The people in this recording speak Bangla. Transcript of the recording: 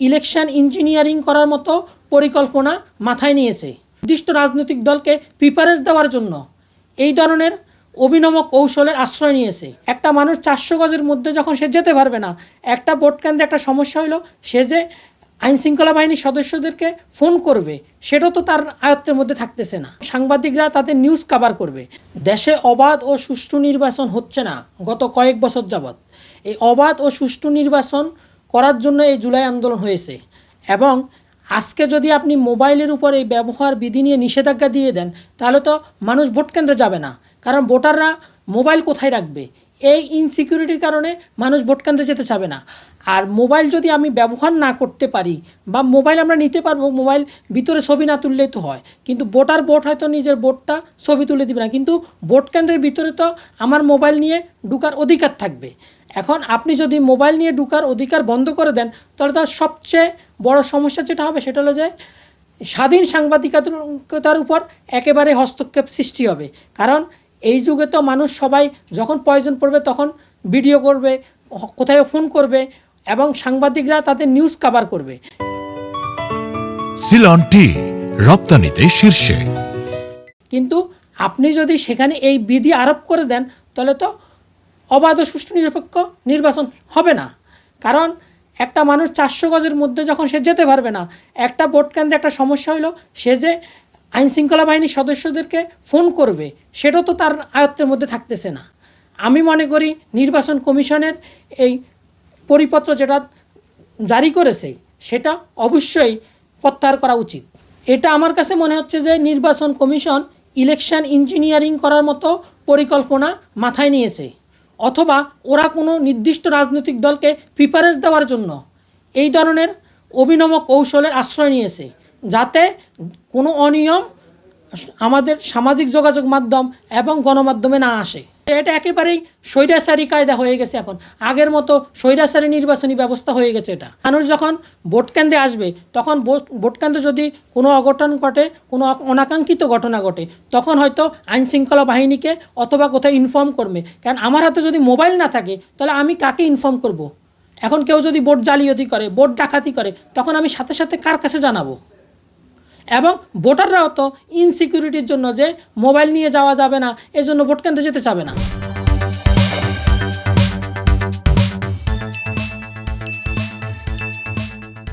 ইলেকশন ইঞ্জিনিয়ারিং করার মতো পরিকল্পনা মাথায় নিয়েছে। নির্দিষ্ট রাজনৈতিক দলকে প্রিফারেন্স দেওয়ার জন্য এই ধরনের অভিনব কৌশলের আশ্রয় নিয়েছে। একটা মানুষ 400 গজের মধ্যে যখন সে যেতে পারবে না, একটা ভোট কেন্দ্রে একটা সমস্যা হলো, সে যে আইনশৃঙ্খলা বাহিনীর সদস্যদেরকে ফোন করবে সেটাও তো তার আয়ত্তের মধ্যে থাকতেছে না। সাংবাদিকরা তাদের নিউজ কভার করবে। দেশে অবাধ ও সুষ্ঠু নির্বাচন হচ্ছে না গত কয়েক বছর যাবৎ। এই অবাধ ও সুষ্ঠু নির্বাচন করার জন্য এই জুলাই আন্দোলন হয়েছে। এবং আজকে যদি আপনি মোবাইলের উপর এই ব্যবহার বিধি নিয়ে নিষেধাজ্ঞা দিয়ে দেন, তাহলে তো মানুষ ভোট কেন্দ্রে যাবে না, কারণ ভোটাররা মোবাইল কোথায় রাখবে, এই ইনসিকিউরিটির কারণে মানুষ ভোট কেন্দ্রে যেতে চাবে না। আর মোবাইল যদি আমি ব্যবহার না করতে পারি, বা মোবাইল আমরা নিতে পারবো, মোবাইল ভিতরে ছবি না তুললেই তো হয়, কিন্তু ভোট হয়তো নিজের ভোটটা ছবি তুলে দিবে না, কিন্তু ভোট কেন্দ্রের ভিতরে তো আমার মোবাইল নিয়ে ঢুকার অধিকার থাকবে। এখন আপনি যদি মোবাইল নিয়ে ঢুকার অধিকার বন্ধ করে দেন, তাহলে তো সবচেয়ে বড় সমস্যা যেটা হবে সেটা হলো যে স্বাধীন সাংবাদিকতার উপর একেবারে হস্তক্ষেপ সৃষ্টি হবে। কারণ এই যুগে তো মানুষ সবাই যখন প্রয়োজন পড়বে তখন ভিডিও করবে, কোথায় ফোন করবে, এবং সাংবাদিকরা তাদের নিউজ কভার করবে। সিলন টি রপ্তানিতে শীর্ষে। কিন্তু আপনি যদি সেখানে এই বিধি আরোপ করে দেন, তাহলে তো অবাধ ও সুষ্ঠু নিরপেক্ষ নির্বাচন হবে না। কারণ একটা মানুষ 400 গজের মধ্যে যখন সে যেতে পারবে না, একটা ভোট কেন্দ্রে একটা সমস্যা হলো, সে যে আইনশৃঙ্খলা বাহিনীর সদস্যদেরকে ফোন করবে সেটাও তো তার আয়ত্তের মধ্যে থাকতেছে না। আমি মনে করি নির্বাচন কমিশনের এই পরিপত্র যেটা জারি করেছে সেটা অবশ্যই প্রত্যাহার করা উচিত। এটা আমার কাছে মনে হচ্ছে যে নির্বাচন কমিশন ইলেকশন ইঞ্জিনিয়ারিং করার মতো পরিকল্পনা মাথায় নিয়েছে, অথবা ওরা কোনো নির্দিষ্ট রাজনৈতিক দলকে প্রিফারেন্স দেওয়ার জন্য এই ধরনের অভিনব কৌশলের আশ্রয় নিয়েছে, যাতে কোনো অনিয়ম আমাদের সামাজিক যোগাযোগ মাধ্যম এবং গণমাধ্যমে না আসে। এটা একেবারেই স্বৈরাচারী কায়দা হয়ে গেছে। এখন আগের মতো স্বৈরাচারী নির্বাচনী ব্যবস্থা হয়ে গেছে এটা। মানুষ যখন ভোট কেন্দ্রে আসবে, তখন ভোট কেন্দ্রে যদি কোনো অঘটন ঘটে, কোনো অনাকাঙ্ক্ষিত ঘটনা ঘটে, তখন হয়তো আইনশৃঙ্খলা বাহিনীকে অথবা কোথায় ইনফর্ম করবে। কারণ আমার হাতে যদি মোবাইল না থাকে, তাহলে আমি কাকে ইনফর্ম করব? এখন কেউ যদি ভোট জালিয়াতি করে, ভোট ডাকাতি করে, তখন আমি সাথে সাথে কার কাছে জানাবো? এবং ভোটাররাও তো ইনসিকিউরিটির জন্য যে মোবাইল নিয়ে যাওয়া যাবে না, এজন্য ভোট কেন্দ্রে যেতে চাবে না।